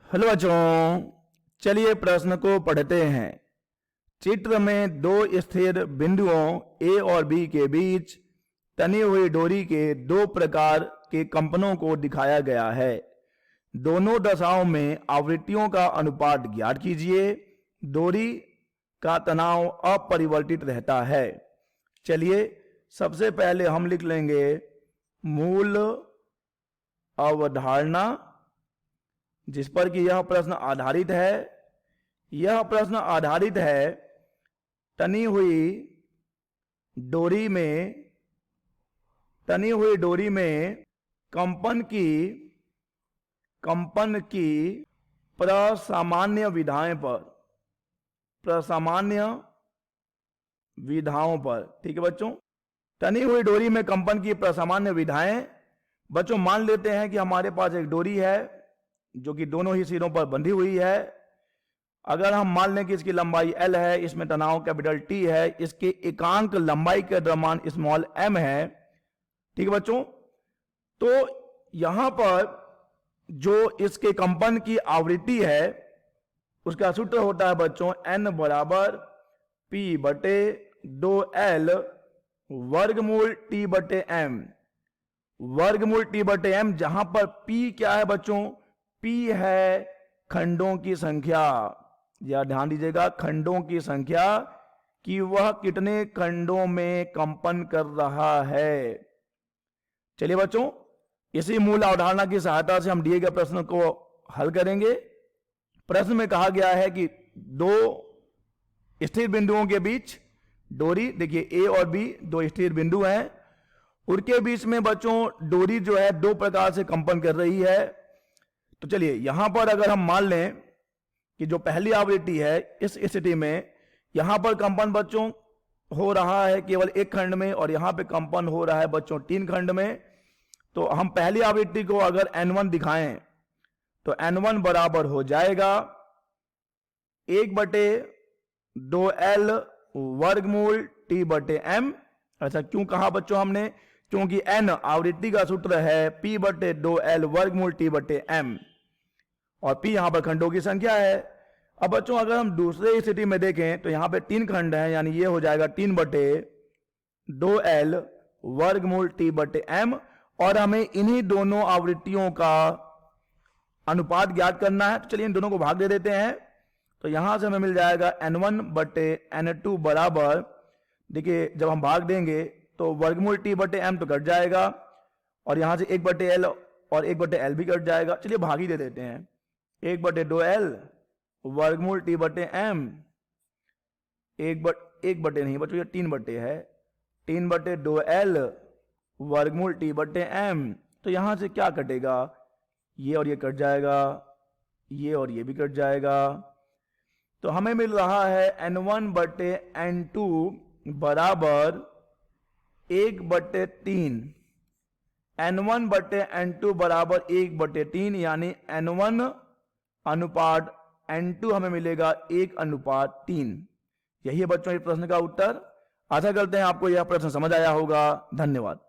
Hello बच्चों, चलिए प्रश्न को पढ़ते हैं। चित्र में दो स्थिर बिंदुओं ए और बी के बीच तनी हुई डोरी के दो प्रकार के कंपनों को दिखाया गया है। दोनों दशाओं में आवृत्तियों का अनुपात ज्ञात कीजिए। डोरी का तनाव अपरिवर्तित रहता है। चलिए सबसे पहले हम लिख लेंगे मूल अवधारणा जिस पर कि यह प्रश्न आधारित है। यह प्रश्न आधारित है तनी हुई डोरी में कंपन की प्रसामान्य विधाओं पर। ठीक है बच्चों, तनी हुई डोरी में कंपन की प्रसामान्य विधाएं। बच्चों मान लेते हैं कि हमारे पास एक डोरी है जो कि दोनों ही सिरों पर बंधी हुई है। अगर हम मान लें कि इसकी लंबाई L है, इसमें तनाव कैपिटल T है, इसके एकांक लंबाई के द्रव्यमान स्मॉल m है। ठीक है बच्चों, तो यहां पर जो इसके कंपन की आवृत्ति है उसका सूत्र होता है बच्चों n बराबर P बटे 2L वर्गमूल T बटे m। वर्गमूल T बटे m, जहां पर P क्या है बच्चों? P है खंडों की संख्या। या ध्यान दीजिएगा, खंडों की संख्या कि वह कितने खंडों में कंपन कर रहा है। चलिए बच्चों, इसी मूल अवधारणा की सहायता से हम दिए गए प्रश्न को हल करेंगे। प्रश्न में कहा गया है कि दो स्थिर बिंदुओं के बीच डोरी, देखिए A और B दो स्थिर बिंदु हैं, उनके बीच में बच्चों डोरी जो है दो प्रकार से कंपन कर रही है। तो चलिए यहां पर अगर हम मान लें कि जो पहली आवृत्ति है, इस स्थिति में यहां पर कंपन बच्चों हो रहा है केवल एक खंड में और यहां पे कंपन हो रहा है बच्चों तीन खंड में। तो हम पहली आवृत्ति को अगर N1 दिखाएं तो N1 बराबर हो जाएगा 1/2L वर्गमूल T बटे m। ऐसा क्यों कहा बच्चों हमने? क्योंकि n आवृत्ति का सूत्र है P बटे 2L वर्गमूल T बटे m और P यहां पर खंडों की संख्या है। अब बच्चों अगर हम दूसरे स्थिति में देखें तो यहां पे तीन खंड हैं, यानी ये हो जाएगा 3/2L वर्गमूल T बटे m और हमें इन्हीं दोनों आवृत्तियों का अनुपात ज्ञात करना है। तो चलिए इन दोनों को भाग दे देते हैं। तो यहां से हमें मिल जाएगा N1 बटे N2 बराबर, देखिए जब हम भाग देंगे तो वर्गमूल T बटे m तो कट जाएगा और यहां से 1/L और 1/L भी कट जाएगा। चलिए भाग ही दे देते हैं। 1/2L वर्गमूल T बटे m, एक बटे नहीं बच्चों, ये 3 है, 3/2L वर्गमूल T बटे m। तो यहां से क्या कटेगा? ये और ये कट जाएगा, ये और ये भी कट जाएगा। तो हमें मिल रहा है N1 बटे N2 बराबर 1/3। N1 बटे N2 बराबर 1/3, यानी N1 अनुपात N2 हमें मिलेगा 1/3। यही है बच्चों इस प्रश्न का उत्तर। आशा करते हैं आपको यह प्रश्न समझ आया होगा। धन्यवाद।